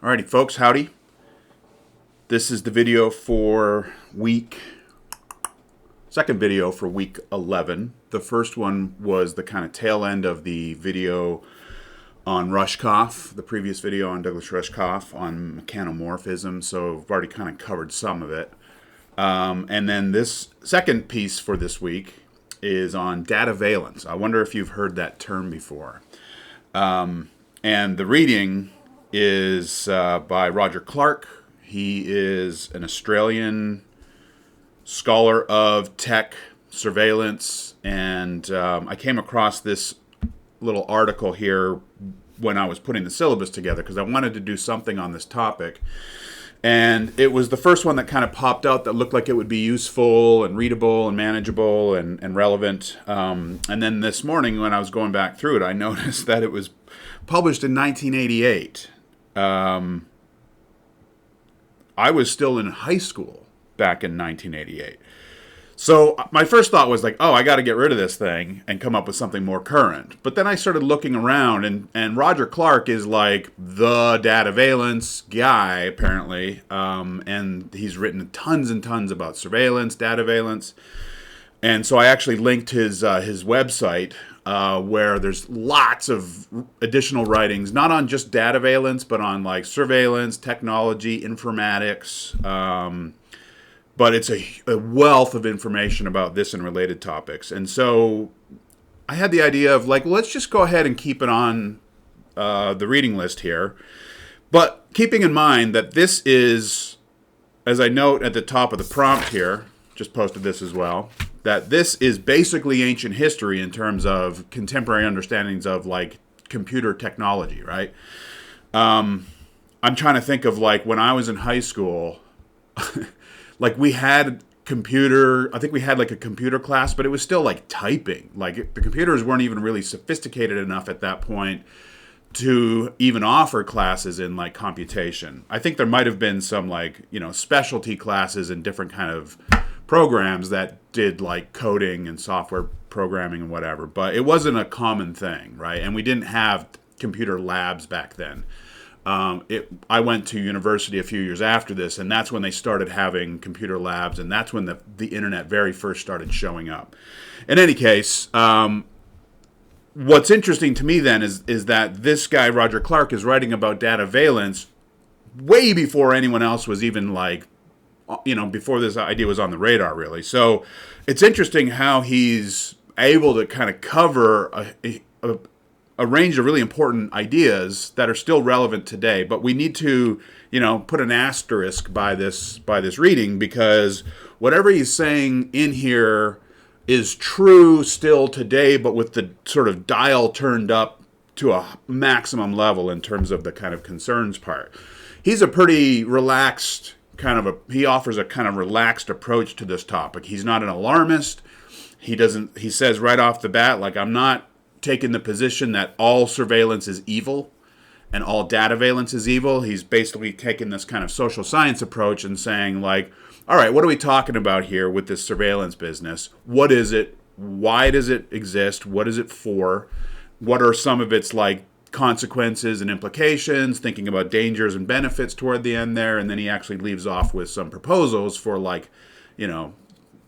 Alrighty, folks, howdy. This is the video for second video for week 11. The first one was the kind of tail end of the video on Rushkoff, the previous video on Douglas Rushkoff on mechanomorphism, so I've already kind of covered some of it. And then this second piece for this week is on Dataveillance. I wonder if you've heard that term before. And the reading is by Roger Clarke. He is an Australian scholar of tech surveillance, and I came across this little article here when I was putting the syllabus together because I wanted to do something on this topic. And it was the first one that kind of popped out that looked like it would be useful and readable and manageable and relevant. And then this morning when I was going back through it, I noticed that it was published in 1988. I was still in high school back in 1988. So my first thought was like, oh, I got to get rid of this thing and come up with something more current. But then I started looking around, and Roger Clarke is like the Dataveillance guy, apparently. And he's written tons and tons about surveillance, Dataveillance. And so I actually linked his website where there's lots of additional writings, not on just Dataveillance, but on like surveillance, technology, informatics. But it's a wealth of information about this and related topics. And so I had the idea of like, let's just go ahead and keep it on the reading list here. But keeping in mind that this is, as I note at the top of the prompt here, just posted this as well, that this is basically ancient history in terms of contemporary understandings of like computer technology, right? I'm trying to think of like when I was in high school, like we had I think we had like a computer class, but it was still like typing. Like the computers weren't even really sophisticated enough at that point to even offer classes in like computation. I think there might have been some like, specialty classes in different kind of programs that did like coding and software programming and whatever, but it wasn't a common thing, right? And we didn't have computer labs back then. I went to university a few years after this, and that's when they started having computer labs, and that's when the internet very first started showing up. In any case, what's interesting to me then is that this guy, Roger Clarke, is writing about Dataveillance way before anyone else was even like, before this idea was on the radar, really. So it's interesting how he's able to kind of cover a range of really important ideas that are still relevant today. But we need to, put an asterisk by this reading, because whatever he's saying in here is true still today, but with the sort of dial turned up to a maximum level in terms of the kind of concerns part. He's a pretty relaxed he offers a kind of relaxed approach to this topic. He's not an alarmist. He says right off the bat, like, I'm not taking the position that all surveillance is evil and all dataveillance is evil. He's basically taking this kind of social science approach and saying like, all right, what are we talking about here with this surveillance business? What is it? Why does it exist? What is it for? What are some of its like consequences and implications, thinking about dangers and benefits toward the end there, and then he actually leaves off with some proposals for like,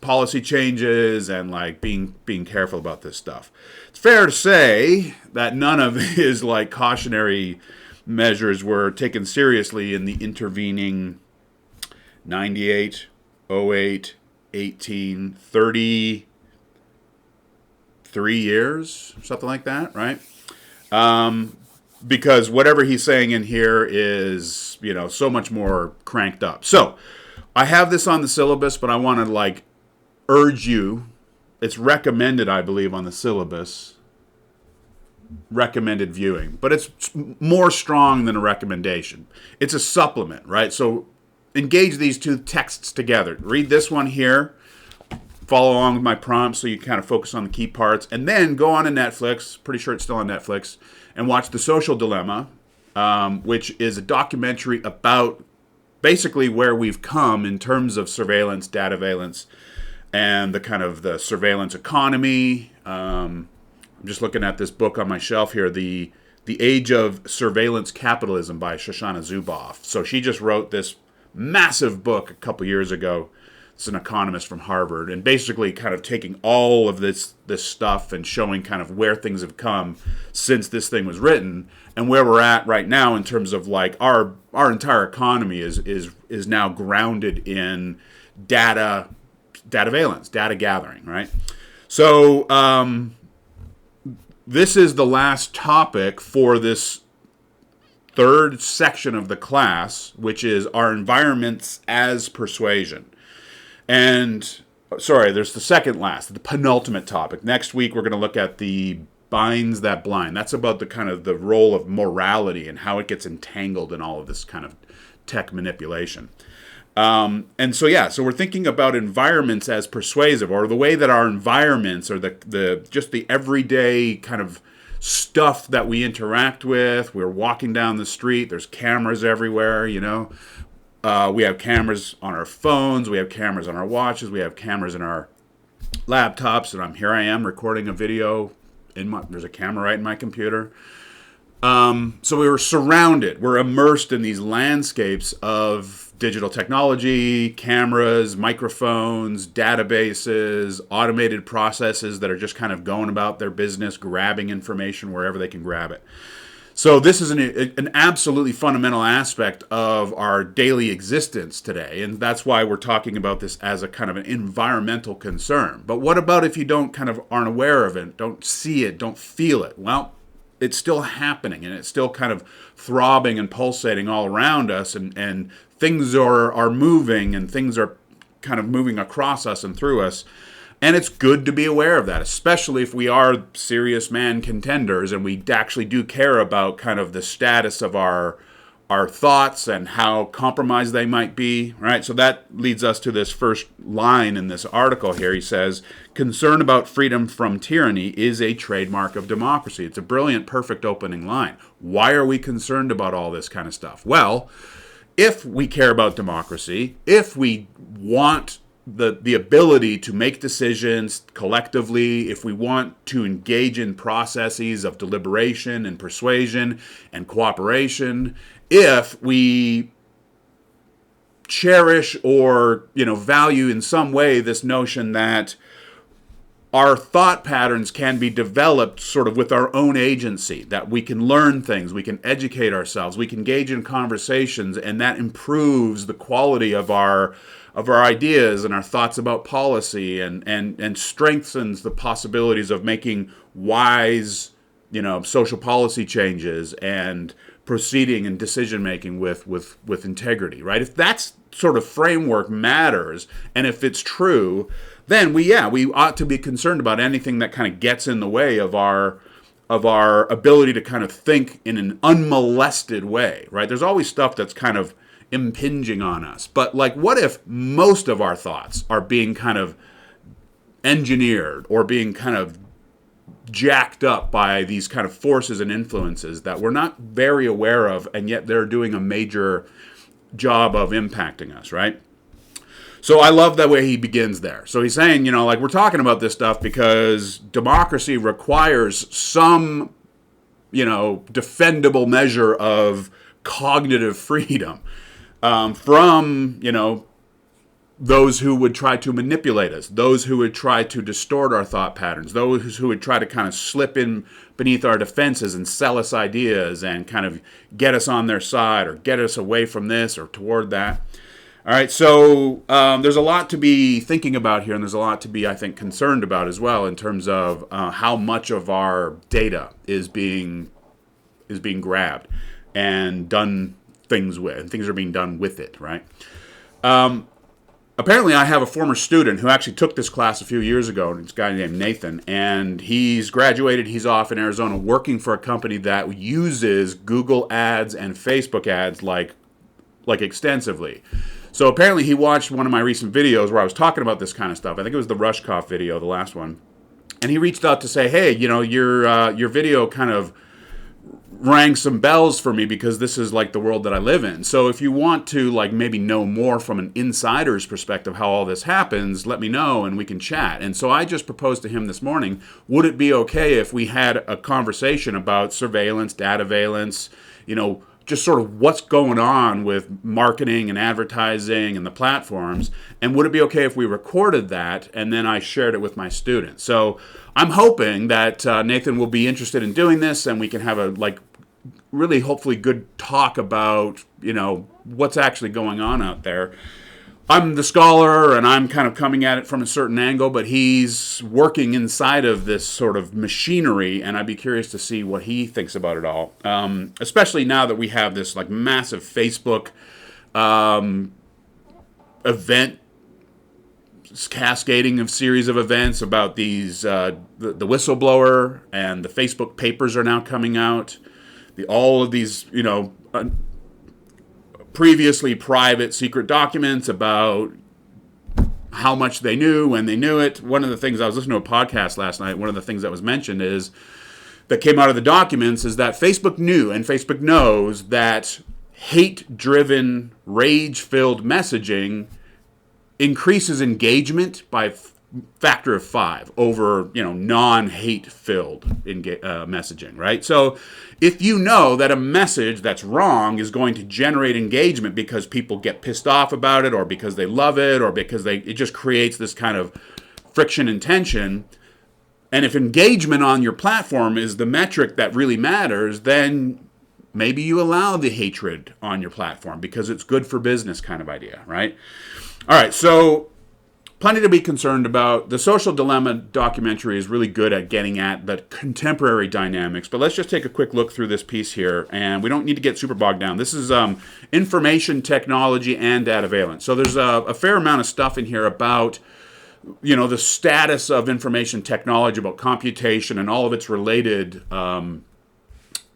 policy changes and like being careful about this stuff. It's fair to say that none of his like cautionary measures were taken seriously in the intervening 98, 08, 18, 33 years, something like that, right? Because whatever he's saying in here is, so much more cranked up. So I have this on the syllabus, but I want to like urge you, it's recommended, I believe, on the syllabus, recommended viewing, but it's more strong than a recommendation. It's a supplement, right? So engage these two texts together. Read this one here, follow along with my prompts so you kind of focus on the key parts, and then go on to Netflix, pretty sure it's still on Netflix, and watch The Social Dilemma, which is a documentary about basically where we've come in terms of surveillance, dataveillance, and the kind of the surveillance economy. I'm just looking at this book on my shelf here, the The Age of Surveillance Capitalism by Shoshana Zuboff. So she just wrote this massive book a couple years ago. It's an economist from Harvard, and basically kind of taking all of this stuff and showing kind of where things have come since this thing was written, and where we're at right now in terms of like our entire economy is now grounded in dataveillance, data gathering, right? So this is the last topic for this third section of the class, which is our environments as persuasion. And, sorry, there's the second last, the penultimate topic. Next week, we're going to look at the binds that blind. That's about the kind of the role of morality and how it gets entangled in all of this kind of tech manipulation. And so, yeah, so we're thinking about environments as persuasive, or the way that our environments, or the just the everyday kind of stuff that we interact with. We're walking down the street. There's cameras everywhere, you know. We have cameras on our phones. We have cameras on our watches. We have cameras in our laptops. And here I am recording a video. There's a camera right in my computer. So we were surrounded. We're immersed in these landscapes of digital technology, cameras, microphones, databases, automated processes that are just kind of going about their business, grabbing information wherever they can grab it. So this is an absolutely fundamental aspect of our daily existence today, and that's why we're talking about this as a kind of an environmental concern. But what about if you aren't aware of it, don't see it, don't feel it? Well, it's still happening, and it's still kind of throbbing and pulsating all around us, and things are moving, and things are kind of moving across us and through us. And it's good to be aware of that, especially if we are serious man contenders and we actually do care about kind of the status of our thoughts and how compromised they might be, right? So that leads us to this first line in this article here. He says, concern about freedom from tyranny is a trademark of democracy. It's a brilliant, perfect opening line. Why are we concerned about all this kind of stuff? Well, if we care about democracy, if we want the ability to make decisions collectively, if we want to engage in processes of deliberation and persuasion and cooperation, if we cherish or value in some way this notion that our thought patterns can be developed sort of with our own agency, that we can learn things, we can educate ourselves, we can engage in conversations, and that improves the quality of our ideas and our thoughts about policy, and strengthens the possibilities of making wise, social policy changes and proceeding and decision making with integrity, right? If that sort of framework matters, and if it's true, then we ought to be concerned about anything that kind of gets in the way of our ability to kind of think in an unmolested way, right? There's always stuff that's kind of impinging on us. But what if most of our thoughts are being kind of engineered or being kind of jacked up by these kind of forces and influences that we're not very aware of, and yet they're doing a major job of impacting us, right? So I love the way he begins there. So he's saying, we're talking about this stuff because democracy requires some, defendable measure of cognitive freedom from, those who would try to manipulate us, those who would try to distort our thought patterns, those who would try to kind of slip in beneath our defenses and sell us ideas and kind of get us on their side or get us away from this or toward that. All right, so there's a lot to be thinking about here, and there's a lot to be, I think, concerned about as well in terms of how much of our data is being grabbed and done things with, and things are being done with it, right? Apparently, I have a former student who actually took this class a few years ago. It's a guy named Nathan, and he's graduated. He's off in Arizona working for a company that uses Google ads and Facebook ads like extensively. So apparently he watched one of my recent videos where I was talking about this kind of stuff. I think it was the Rushkoff video, the last one. And he reached out to say, hey, your video kind of rang some bells for me because this is like the world that I live in. So if you want to like maybe know more from an insider's perspective how all this happens, let me know and we can chat. And so I just proposed to him this morning, would it be okay if we had a conversation about surveillance, dataveillance, just sort of what's going on with marketing and advertising and the platforms, and would it be okay if we recorded that and then I shared it with my students? So I'm hoping that Nathan will be interested in doing this and we can have a really hopefully good talk about what's actually going on out there. I'm the scholar and I'm kind of coming at it from a certain angle, but he's working inside of this sort of machinery, and I'd be curious to see what he thinks about it all. Especially now that we have this like massive Facebook event, cascading of series of events about these the whistleblower, and the Facebook papers are now coming out. All of these previously private secret documents about how much they knew when they knew it. One of the things, I was listening to a podcast last night, one of the things that was mentioned that came out of the documents is that Facebook knew and Facebook knows that hate-driven, rage-filled messaging increases engagement by factor of 5 over non-hate filled messaging, right? So if you know that a message that's wrong is going to generate engagement because people get pissed off about it, or because they love it, or because it just creates this kind of friction and tension, and if engagement on your platform is the metric that really matters, then maybe you allow the hatred on your platform because it's good for business kind of idea, right? All right, so plenty to be concerned about. The Social Dilemma documentary is really good at getting at the contemporary dynamics, but let's just take a quick look through this piece here, and we don't need to get super bogged down. This is information technology and dataveillance. So there's a fair amount of stuff in here about the status of information technology, about computation and all of its related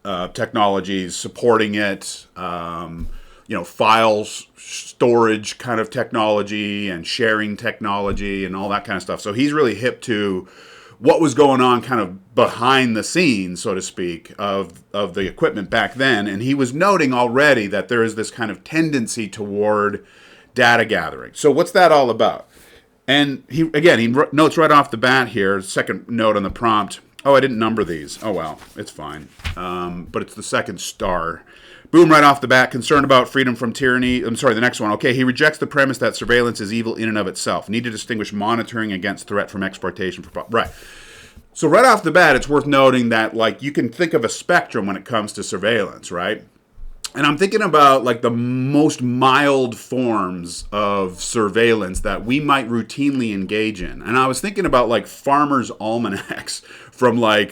technologies supporting it, files storage kind of technology and sharing technology and all that kind of stuff. So he's really hip to what was going on kind of behind the scenes, so to speak, of the equipment back then. And he was noting already that there is this kind of tendency toward data gathering. So what's that all about? And he notes right off the bat here, second note on the prompt. Oh, I didn't number these. Oh, well, it's fine. But it's the second star. Boom, right off the bat, concerned about freedom from tyranny. I'm sorry, the next one. Okay, he rejects the premise that surveillance is evil in and of itself. Need to distinguish monitoring against threat from exploitation. Right. So right off the bat, it's worth noting that, you can think of a spectrum when it comes to surveillance, right? And I'm thinking about, the most mild forms of surveillance that we might routinely engage in. And I was thinking about, farmers' almanacs from, a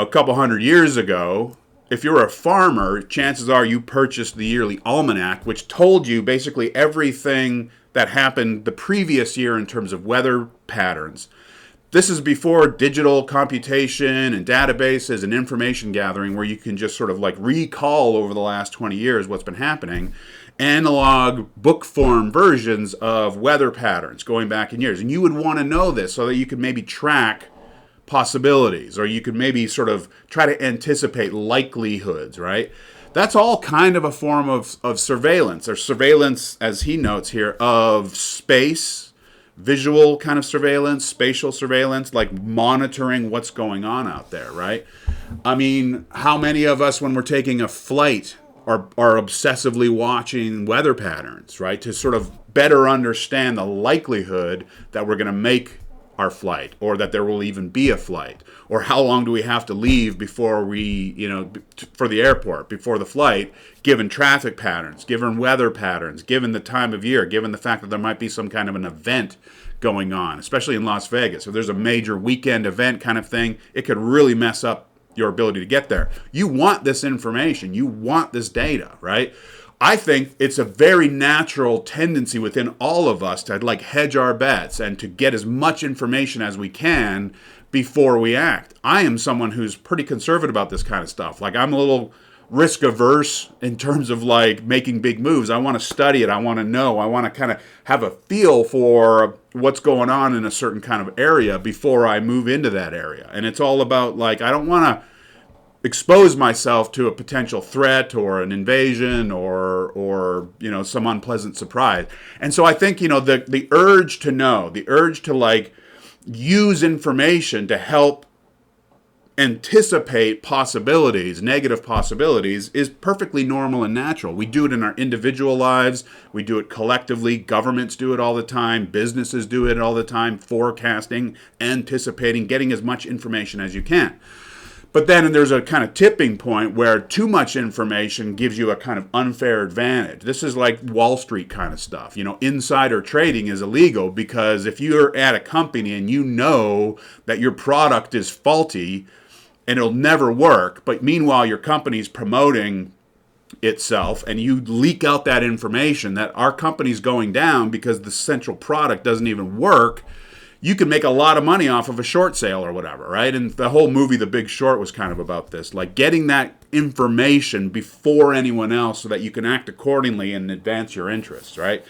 couple hundred years ago. If you're a farmer, chances are you purchased the yearly almanac, which told you basically everything that happened the previous year in terms of weather patterns. This is before digital computation and databases and information gathering, where you can just sort of recall over the last 20 years what's been happening. Analog book form versions of weather patterns going back in years. And you would want to know this so that you could maybe track possibilities, or you could maybe sort of try to anticipate likelihoods, right? That's all kind of a form of surveillance, or surveillance, as he notes here, of space, visual kind of surveillance, spatial surveillance, monitoring what's going on out there, right? I mean, how many of us, when we're taking a flight, are obsessively watching weather patterns, right? To sort of better understand the likelihood that we're going to make our flight, or that there will even be a flight, or how long do we have to leave before we, for the airport, before the flight, given traffic patterns, given weather patterns, given the time of year, given the fact that there might be some kind of an event going on, especially in Las Vegas. If there's a major weekend event kind of thing, it could really mess up your ability to get there. You want this information. You want this data, right? I think it's a very natural tendency within all of us to hedge our bets and to get as much information as we can before we act. I am someone who's pretty conservative about this kind of stuff. I'm a little risk averse in terms of making big moves. I want to study it. I want to know. I want to kind of have a feel for what's going on in a certain kind of area before I move into that area. And it's all about I don't want to, expose myself to a potential threat or an invasion or some unpleasant surprise. And so I think the urge to know, the urge to like use information to help anticipate possibilities, negative possibilities, is perfectly normal and natural. We do it in our individual lives. We do it collectively. Governments do it all the time. Businesses do it all the time. Forecasting, anticipating, getting as much information as you can. But then there's a kind of tipping point where too much information gives you a kind of unfair advantage. This is like Wall Street kind of stuff. Insider trading is illegal because if you're at a company and you know that your product is faulty and it'll never work, but meanwhile your company's promoting itself and you leak out that information that our company's going down because the central product doesn't even work, you can make a lot of money off of a short sale or whatever, right? And the whole movie, The Big Short, was kind of about this, like getting that information before anyone else so that you can act accordingly and advance your interests, right?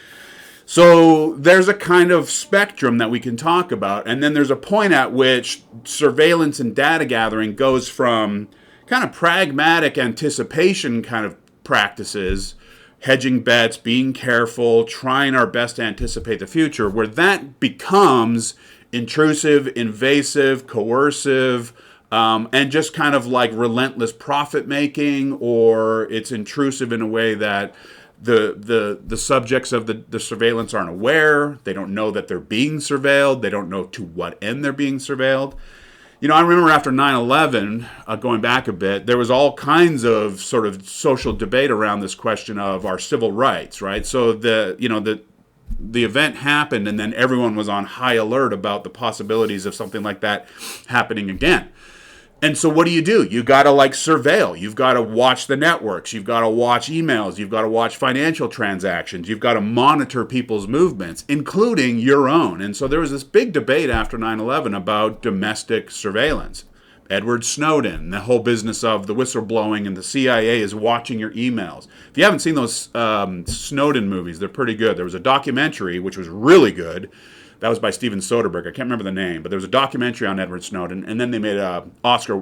So there's a kind of spectrum that we can talk about. And then there's a point at which surveillance and data gathering goes from kind of pragmatic anticipation kind of practices, hedging bets, being careful, trying our best to anticipate the future, where that becomes intrusive, invasive, coercive, and just kind of like relentless profit making, or it's intrusive in a way that the subjects of the surveillance aren't aware. They don't know that they're being surveilled. They don't know to what end they're being surveilled. I remember after 9/11, going back a bit, there was all kinds of sort of social debate around this question of our civil rights, right? So the event happened, and then everyone was on high alert about the possibilities of something like that happening again. And so what do? You got to like surveil. You've got to watch the networks. You've got to watch emails. You've got to watch financial transactions. You've got to monitor people's movements, including your own. And so there was this big debate after 9/11 about domestic surveillance. Edward Snowden, the whole business of the whistleblowing and the CIA is watching your emails. If you haven't seen those Snowden movies, they're pretty good. There was a documentary, which was really good. That was by Steven Soderbergh. I can't remember the name, but there was a documentary on Edward Snowden, and then they made a Oscar,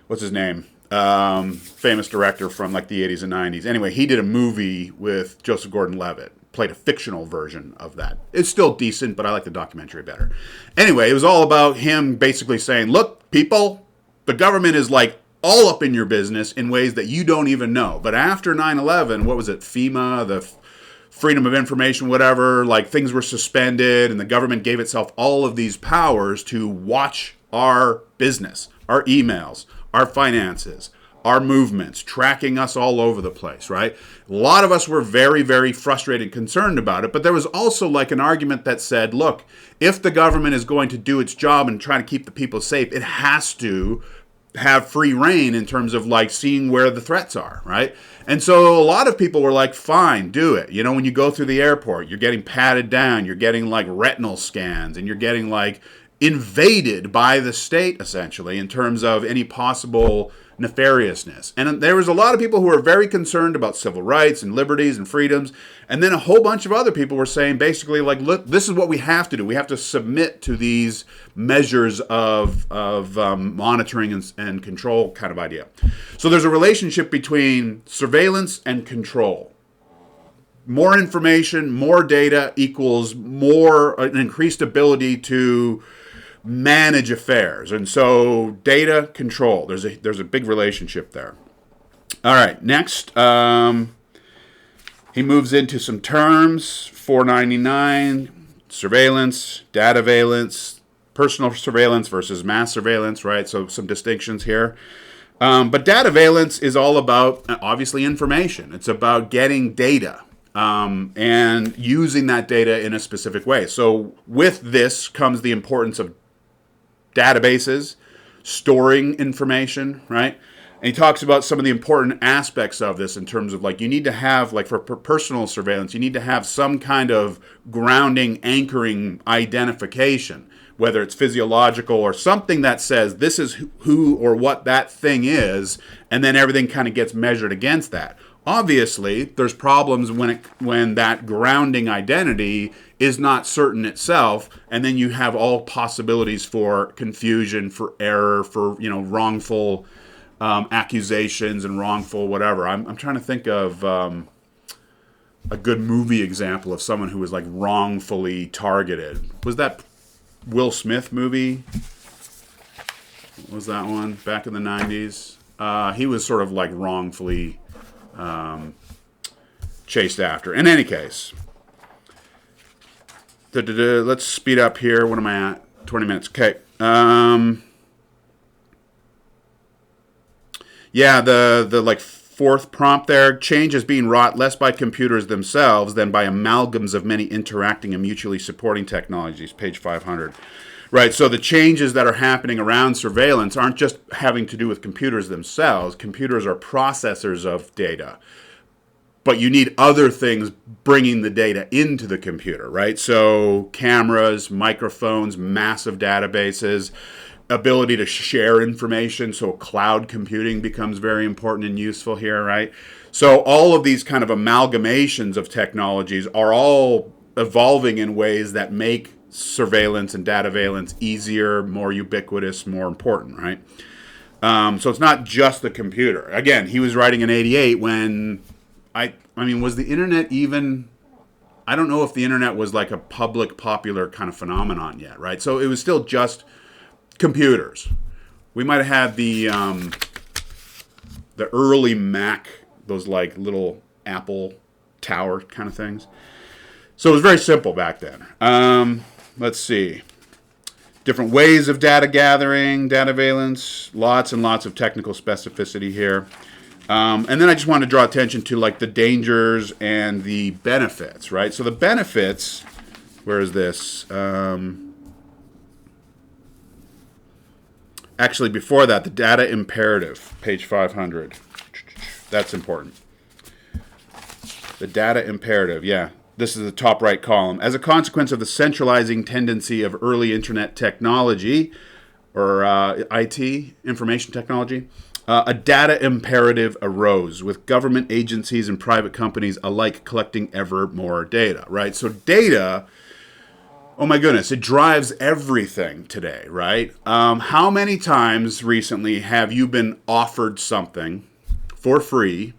what's his name? Famous director from like the 80s and 90s. Anyway, he did a movie with Joseph Gordon-Levitt, played a fictional version of that. It's still decent, but I like the documentary better. Anyway, it was all about him basically saying, look, people, the government is like all up in your business in ways that you don't even know. But after 9/11, what was it? FEMA, the Freedom of Information, whatever, like things were suspended and the government gave itself all of these powers to watch our business, our emails, our finances, our movements, tracking us all over the place, right? A lot of us were very, very frustrated and concerned about it, but there was also like an argument that said, look, if the government is going to do its job and try to keep the people safe, it has to have free reign in terms of like seeing where the threats are, right? And so a lot of people were like, fine, do it. When you go through the airport, you're getting patted down, you're getting like retinal scans, and you're getting like invaded by the state essentially in terms of any possible nefariousness. And there was a lot of people who were very concerned about civil rights and liberties and freedoms. And then a whole bunch of other people were saying basically like, look, this is what we have to do. We have to submit to these measures of monitoring and control kind of idea. So there's a relationship between surveillance and control. More information, more data equals an increased ability to manage affairs. And so data control, there's a big relationship there. All right, next, he moves into some terms, 499, surveillance, dataveillance, personal surveillance versus mass surveillance, right? So some distinctions here. But dataveillance is all about, obviously, information. It's about getting data. And using that data in a specific way. So with this comes the importance of databases, storing information, right? And he talks about some of the important aspects of this in terms of like you need to have, like for personal surveillance, you need to have some kind of grounding, anchoring identification, whether it's physiological or something that says this is who or what that thing is, and then everything kind of gets measured against that. Obviously, there's problems when that grounding identity is not certain itself, and then you have all possibilities for confusion, for error, for wrongful accusations and wrongful whatever. I'm trying to think of a good movie example of someone who was like wrongfully targeted. Was that Will Smith movie? What was that one back in the 90s? He was sort of like wrongfully chased after. In any case, let's speed up here. What am I at? 20 minutes. Okay. Yeah, the like fourth prompt there, change is being wrought less by computers themselves than by amalgams of many interacting and mutually supporting technologies, page 500. Right, so the changes that are happening around surveillance aren't just having to do with computers themselves. Computers are processors of data. But you need other things bringing the data into the computer, right? So cameras, microphones, massive databases, ability to share information. So cloud computing becomes very important and useful here, right? So all of these kind of amalgamations of technologies are all evolving in ways that make surveillance and dataveillance easier, more ubiquitous, more important, right? So it's not just the computer. Again, he was writing in '88 when I mean, was the internet even? I don't know if the internet was like a public, popular kind of phenomenon yet, right? So it was still just computers. We might have had the early Mac, those like little Apple Tower kind of things. So it was very simple back then. Let's see. Different ways of data gathering, dataveillance, lots and lots of technical specificity here. And then I just want to draw attention to like the dangers and the benefits, right? So the benefits, where is this? Actually, before that, the data imperative, page 500. That's important. The data imperative, yeah. This is the top right column. As a consequence of the centralizing tendency of early internet technology, or IT, information technology, a data imperative arose, with government agencies and private companies alike collecting ever more data, right? So data, oh my goodness, it drives everything today, right? How many times recently have you been offered something for free,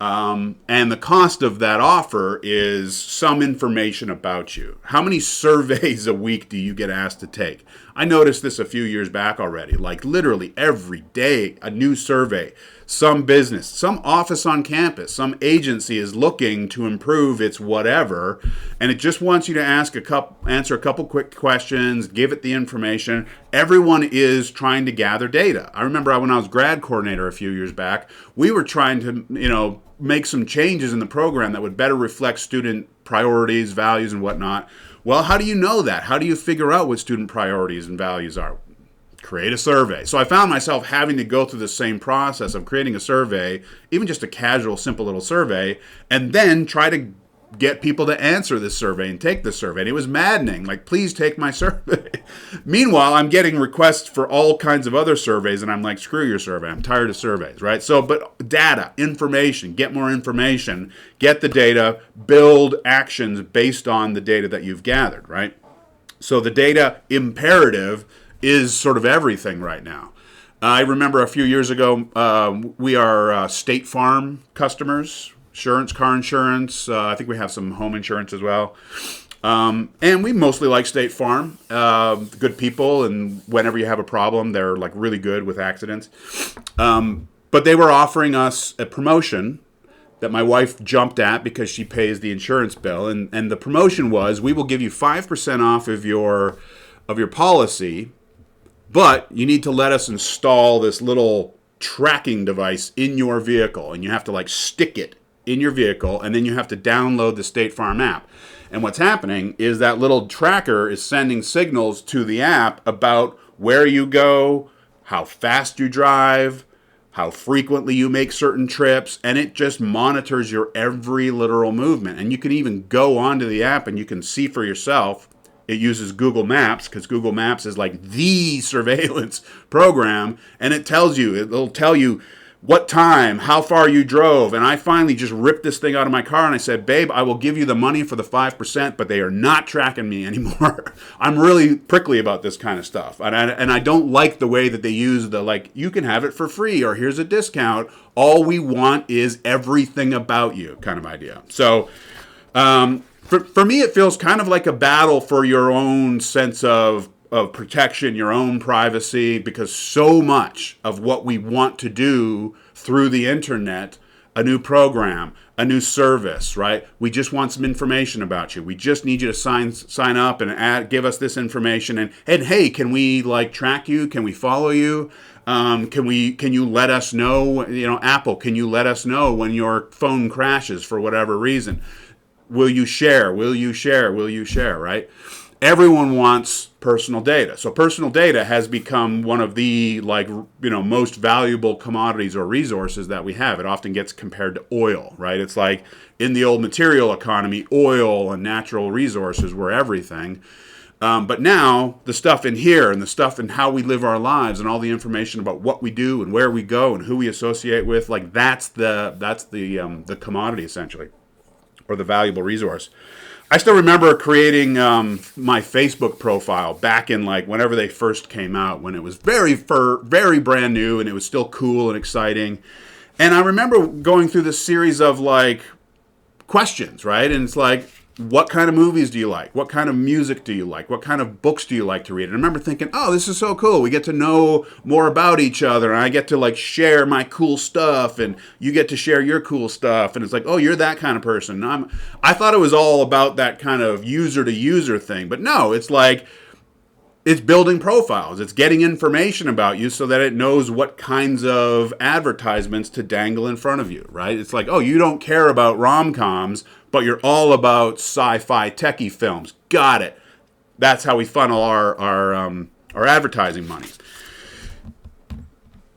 and the cost of that offer is some information about you? How many surveys a week do you get asked to take? I noticed this a few years back already. Like literally every day, a new survey. Some business, some office on campus, some agency is looking to improve its whatever, and it just wants you to answer a couple quick questions, give it the information. Everyone is trying to gather data. I remember when I was grad coordinator a few years back, we were trying to, make some changes in the program that would better reflect student priorities, values, and whatnot. Well, how do you know that? How do you figure out what student priorities and values are? Create a survey. So I found myself having to go through the same process of creating a survey, even just a casual, simple little survey, and then try to get people to answer this survey and take the survey. And it was maddening. Like, please take my survey. Meanwhile, I'm getting requests for all kinds of other surveys, and I'm like, screw your survey. I'm tired of surveys, right? So, but data, information, get more information, get the data, build actions based on the data that you've gathered, right? So the data imperative is sort of everything right now. I remember a few years ago, we are State Farm customers, insurance, car insurance. I think we have some home insurance as well. And we mostly like State Farm. Good people, and whenever you have a problem, they're like really good with accidents. But they were offering us a promotion that my wife jumped at because she pays the insurance bill. And the promotion was, we will give you 5% off of your policy, but you need to let us install this little tracking device in your vehicle, and you have to like stick it in your vehicle, and then you have to download the State Farm app. And what's happening is that little tracker is sending signals to the app about where you go, how fast you drive, how frequently you make certain trips, and it just monitors your every literal movement. And you can even go onto the app and you can see for yourself. It uses Google Maps, because Google Maps is like the surveillance program, and it'll tell you what time, how far you drove. And I finally just ripped this thing out of my car and I said, babe, I will give you the money for the 5%, but they are not tracking me anymore. I'm really prickly about this kind of stuff. And I don't like the way that they use the, like, you can have it for free or here's a discount. All we want is everything about you kind of idea. So for me, it feels kind of like a battle for your own sense of protection, your own privacy, because so much of what we want to do through the internet, a new program, a new service, right? We just want some information about you. We just need you to sign up and give us this information. And hey, can we like track you? Can we follow you? Can you let us know, Apple, can you let us know when your phone crashes for whatever reason? Will you share? Will you share? Will you share, right? Everyone wants personal data. So personal data has become one of the most valuable commodities or resources that we have. It often gets compared to oil, right? It's like in the old material economy, oil and natural resources were everything. But now the stuff in here and the stuff in how we live our lives and all the information about what we do and where we go and who we associate with, like that's the commodity essentially, or the valuable resource. I still remember creating my Facebook profile back in like whenever they first came out, when it was very brand new and it was still cool and exciting. And I remember going through this series of like questions, right? And it's like, what kind of movies do you like? What kind of music do you like? What kind of books do you like to read? And I remember thinking, oh, this is so cool. We get to know more about each other, and I get to like share my cool stuff, and you get to share your cool stuff. And it's like, oh, you're that kind of person. I thought it was all about that kind of user to user thing, but no, it's like, it's building profiles. It's getting information about you so that it knows what kinds of advertisements to dangle in front of you, right? It's like, oh, you don't care about rom-coms, but you're all about sci-fi techie films. Got it. That's how we funnel our advertising money.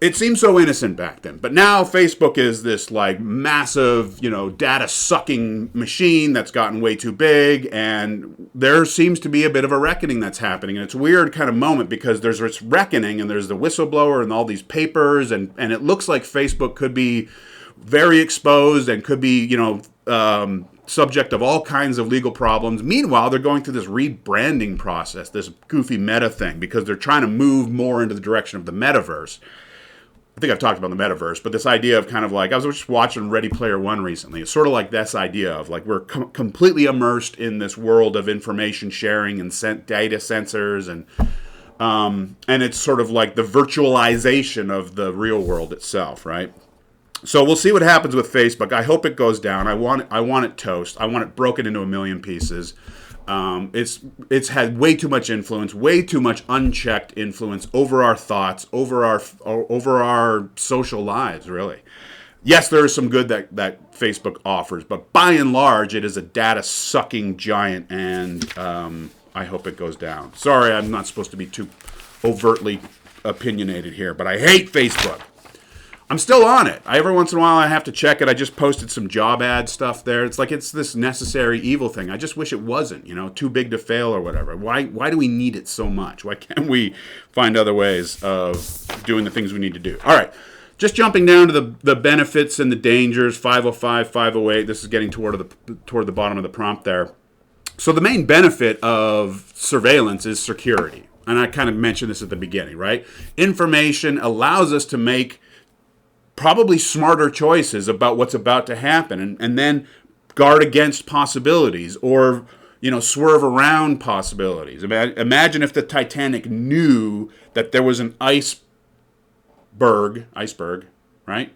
It seemed so innocent back then, but now Facebook is this like massive, data sucking machine that's gotten way too big, and there seems to be a bit of a reckoning that's happening. And it's a weird kind of moment because there's this reckoning and there's the whistleblower and all these papers, and it looks like Facebook could be very exposed and could be, subject of all kinds of legal problems. Meanwhile, they're going through this rebranding process, this goofy meta thing, because they're trying to move more into the direction of the metaverse. I think I've talked about the metaverse, but this idea of kind of like, I was just watching Ready Player One recently. It's sort of like this idea of like we're completely immersed in this world of information sharing and data sensors, and it's sort of like the virtualization of the real world itself, right? So we'll see what happens with Facebook. I hope it goes down. I want it toast. I want it broken into a million pieces. It's had way too much influence, way too much unchecked influence over our thoughts, over our social lives, really. Yes, there is some good that Facebook offers, but by and large, it is a data-sucking giant, and I hope it goes down. Sorry, I'm not supposed to be too overtly opinionated here, but I hate Facebook. I'm still on it. Every once in a while I have to check it. I just posted some job ad stuff there. It's like it's this necessary evil thing. I just wish it wasn't, too big to fail or whatever. Why do we need it so much? Why can't we find other ways of doing the things we need to do? All right. Just jumping down to the benefits and the dangers, 505, 508. This is getting toward the bottom of the prompt there. So the main benefit of surveillance is security. And I kind of mentioned this at the beginning, right? Information allows us to make probably smarter choices about what's about to happen, and then guard against possibilities or swerve around possibilities. Imagine if the Titanic knew that there was an iceberg, right,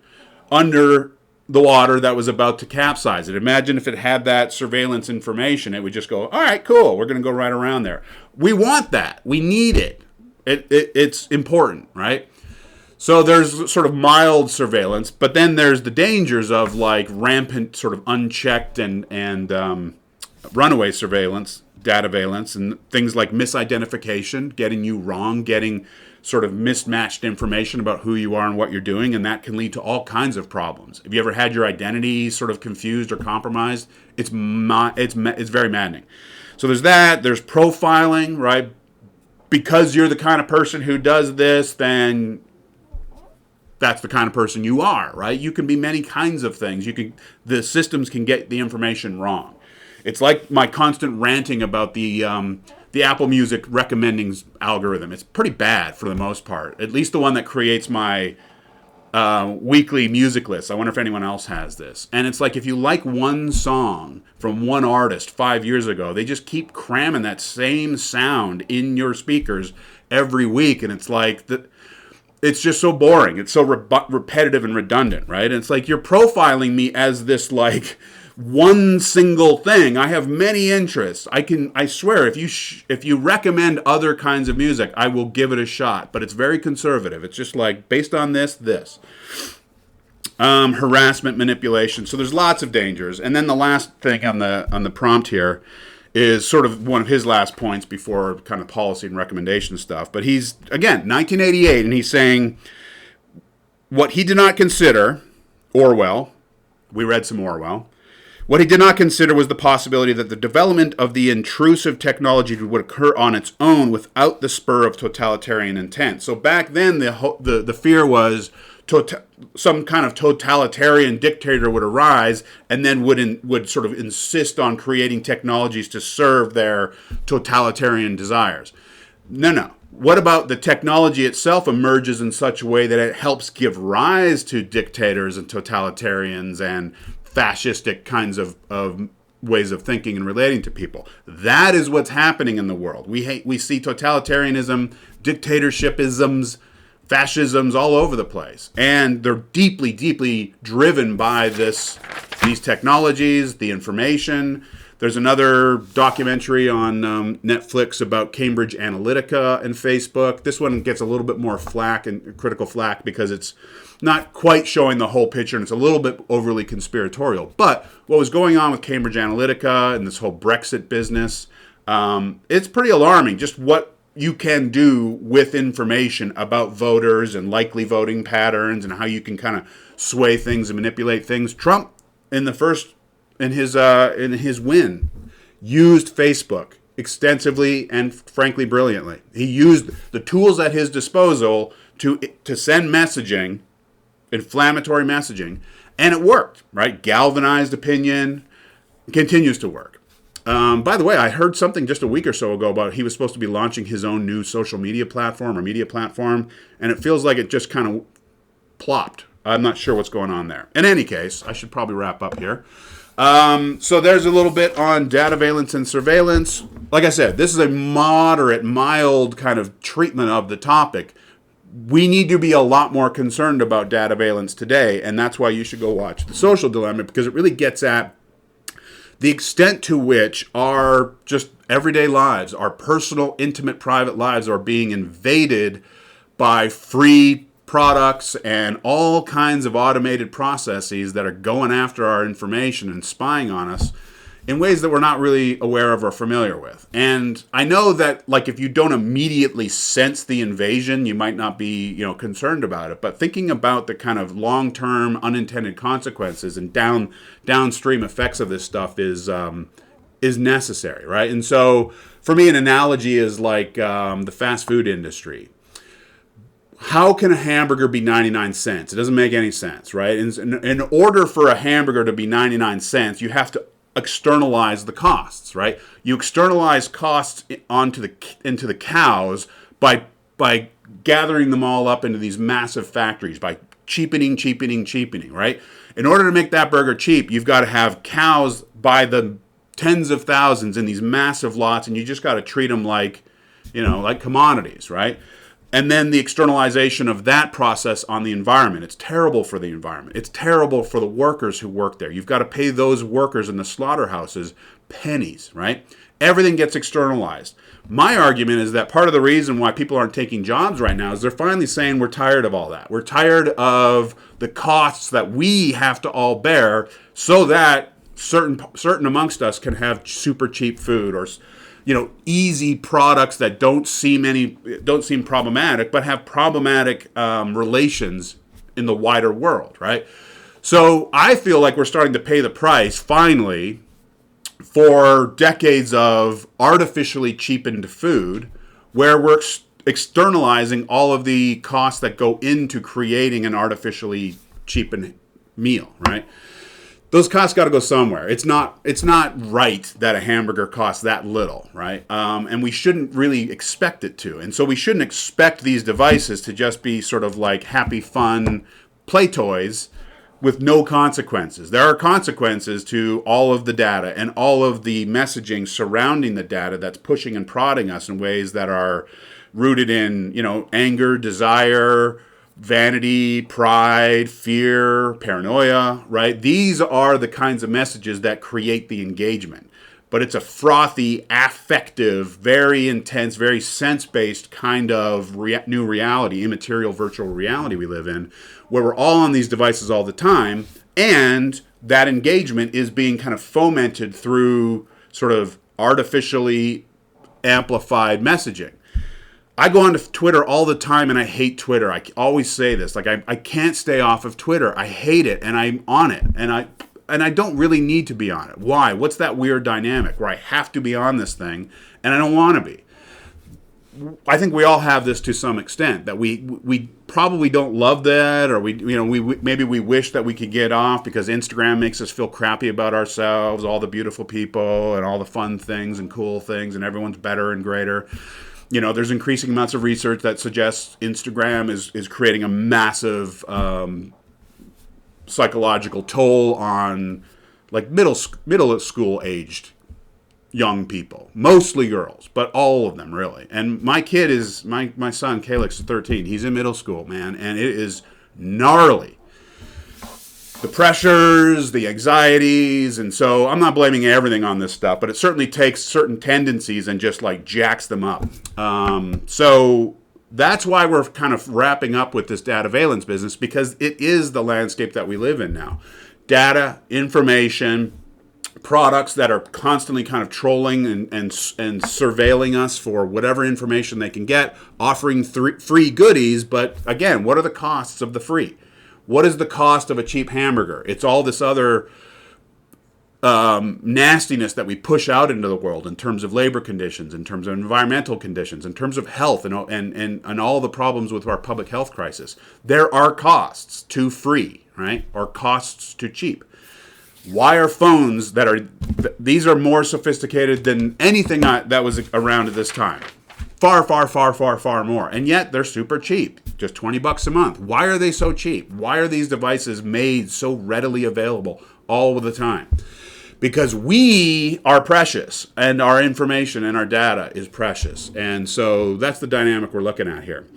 under the water that was about to capsize it. Imagine if it had that surveillance information. It would just go, all right, cool, we're going to go right around there. We want that. We need it. It's important, right? So there's sort of mild surveillance, but then there's the dangers of like rampant sort of unchecked and runaway surveillance, dataveillance, and things like misidentification, getting you wrong, getting sort of mismatched information about who you are and what you're doing, and that can lead to all kinds of problems. Have you ever had your identity sort of confused or compromised? It's very maddening. So there's that. There's profiling, right? Because you're the kind of person who does this, then that's the kind of person you are, right? You can be many kinds of things. The systems can get the information wrong. It's like my constant ranting about the Apple Music recommending algorithm. It's pretty bad for the most part. At least the one that creates my weekly music list. I wonder if anyone else has this. And it's like if you like one song from one artist 5 years ago, they just keep cramming that same sound in your speakers every week, and it's like it's just so boring. It's so repetitive and redundant, right? And it's like you're profiling me as this like one single thing. I have many interests. I swear, if you recommend other kinds of music, I will give it a shot. But it's very conservative. It's just like based on this. Harassment, manipulation. So there's lots of dangers. And then the last thing on the prompt here is sort of one of his last points before kind of policy and recommendation stuff. But he's, again, 1988, and he's saying what he did not consider, Orwell, we read some Orwell, what he did not consider was the possibility that the development of the intrusive technology would occur on its own without the spur of totalitarian intent. So back then, the fear was some kind of totalitarian dictator would arise and then would sort of insist on creating technologies to serve their totalitarian desires. No. What about the technology itself emerges in such a way that it helps give rise to dictators and totalitarians and fascistic kinds of ways of thinking and relating to people? That is what's happening in the world. We see totalitarianism, dictatorshipisms, fascisms all over the place, and they're deeply, deeply driven by these technologies, the information. There's another documentary on Netflix about Cambridge Analytica and Facebook. This one gets a little bit more flack and critical flack because it's not quite showing the whole picture and it's a little bit overly conspiratorial. But what was going on with Cambridge Analytica and this whole Brexit business, it's pretty alarming just what you can do with information about voters and likely voting patterns and how you can kind of sway things and manipulate things. Trump, in his win, used Facebook extensively and frankly brilliantly. He used the tools at his disposal to send messaging, inflammatory messaging, and it worked, right? Galvanized opinion, continues to work. By the way, I heard something just a week or so ago about he was supposed to be launching his own new social media platform or media platform, and it feels like it just kind of plopped. I'm not sure what's going on there. In any case, I should probably wrap up here. So there's a little bit on dataveillance and surveillance. Like I said, this is a moderate, mild kind of treatment of the topic. We need to be a lot more concerned about dataveillance today, and that's why you should go watch The Social Dilemma, because it really gets at the extent to which our just everyday lives, our personal, intimate, private lives are being invaded by free products and all kinds of automated processes that are going after our information and spying on us in ways that we're not really aware of or familiar with. And I know that, like, if you don't immediately sense the invasion, you might not be, concerned about it. But thinking about the kind of long-term unintended consequences and downstream effects of this stuff is necessary, right? And so, for me, an analogy is like the fast food industry. How can a hamburger be 99 cents? It doesn't make any sense, right? In order for a hamburger to be 99 cents, you have to externalize the costs, right? You externalize costs into the cows by gathering them all up into these massive factories, by cheapening, right? In order to make that burger cheap, you've got to have cows by the tens of thousands in these massive lots, and you just got to treat them like commodities, right? And then the externalization of that process on the environment. It's terrible for the environment. It's terrible for the workers who work there. You've got to pay those workers in the slaughterhouses pennies, right? Everything gets externalized. My argument is that part of the reason why people aren't taking jobs right now is they're finally saying we're tired of all that. We're tired of the costs that we have to all bear so that certain amongst us can have super cheap food or easy products that don't seem problematic, but have problematic relations in the wider world, right? So I feel like we're starting to pay the price, finally, for decades of artificially cheapened food, where we're externalizing all of the costs that go into creating an artificially cheapened meal, right? Those costs got to go somewhere. It's not right that a hamburger costs that little, right? And we shouldn't really expect it to. And so we shouldn't expect these devices to just be sort of like happy, fun play toys with no consequences. There are consequences to all of the data and all of the messaging surrounding the data that's pushing and prodding us in ways that are rooted in, anger, desire, vanity, pride, fear, paranoia, right? These are the kinds of messages that create the engagement. But it's a frothy, affective, very intense, very sense-based kind of new reality, immaterial virtual reality we live in, where we're all on these devices all the time, and that engagement is being kind of fomented through sort of artificially amplified messaging. I go onto Twitter all the time, and I hate Twitter. I always say this. Like, I can't stay off of Twitter. I hate it, and I'm on it. And I don't really need to be on it. Why? What's that weird dynamic where I have to be on this thing, and I don't want to be? I think we all have this to some extent, that we probably don't love that, or maybe we wish that we could get off because Instagram makes us feel crappy about ourselves, all the beautiful people, and all the fun things and cool things, and everyone's better and greater. There's increasing amounts of research that suggests Instagram is creating a massive psychological toll on like middle school aged young people, mostly girls, but all of them really. And my kid is my son Calix is 13. He's in middle school, man, and it is gnarly. The pressures, the anxieties, and so I'm not blaming everything on this stuff, but it certainly takes certain tendencies and just like jacks them up. So that's why we're kind of wrapping up with this Dataveillance business, because it is the landscape that we live in now. Data, information, products that are constantly kind of trolling and surveilling us for whatever information they can get, offering free goodies. But again, what are the costs of the free? What is the cost of a cheap hamburger? It's all this other nastiness that we push out into the world in terms of labor conditions, in terms of environmental conditions, in terms of health, and all the problems with our public health crisis. There are costs to free, right? Or costs to cheap. Why are phones these are more sophisticated than anything that was around at this time? Far, far, far, far, far more. And yet they're super cheap. Just $20 a month. Why are they so cheap? Why are these devices made so readily available all the time? Because we are precious, and our information and our data is precious. And so that's the dynamic we're looking at here.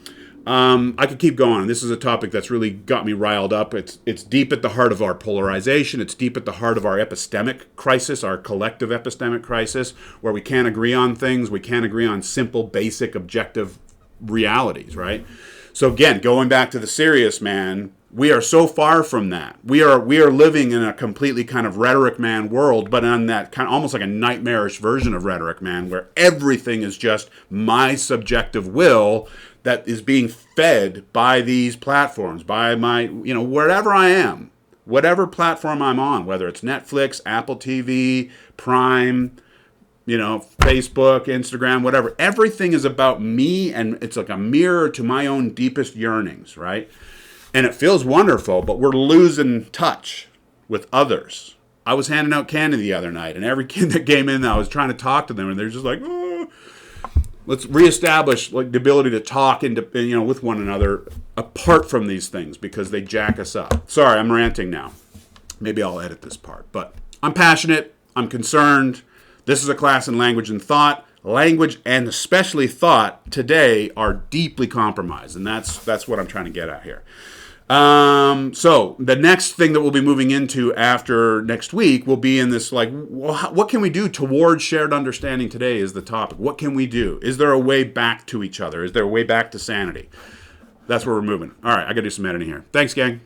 I could keep going. This is a topic that's really got me riled up. It's deep at the heart of our polarization. It's deep at the heart of our epistemic crisis, our collective epistemic crisis, where we can't agree on things. We can't agree on simple, basic, objective realities, right? So again, going back to the serious man, we are so far from that. We are living in a completely kind of rhetoric man world, but on that kind of almost like a nightmarish version of rhetoric man, where everything is just my subjective will that is being fed by these platforms, by my, wherever I am, whatever platform I'm on, whether it's Netflix, Apple TV, Prime, Facebook, Instagram, whatever. Everything is about me, and it's like a mirror to my own deepest yearnings, right? And it feels wonderful, but we're losing touch with others. I was handing out candy the other night, and every kid that came in, I was trying to talk to them, and they're just like, oh. Let's reestablish like the ability to talk with one another apart from these things, because they jack us up. Sorry, I'm ranting now. Maybe I'll edit this part, but I'm passionate. I'm concerned. This is a class in language and thought. Language and especially thought today are deeply compromised, and that's what I'm trying to get at here. So the next thing that we'll be moving into after next week will be in this what can we do towards shared understanding today is the topic. What can we do? Is there a way back to each other? Is there a way back to sanity? That's where we're moving. All right, I got to do some editing here. Thanks, gang.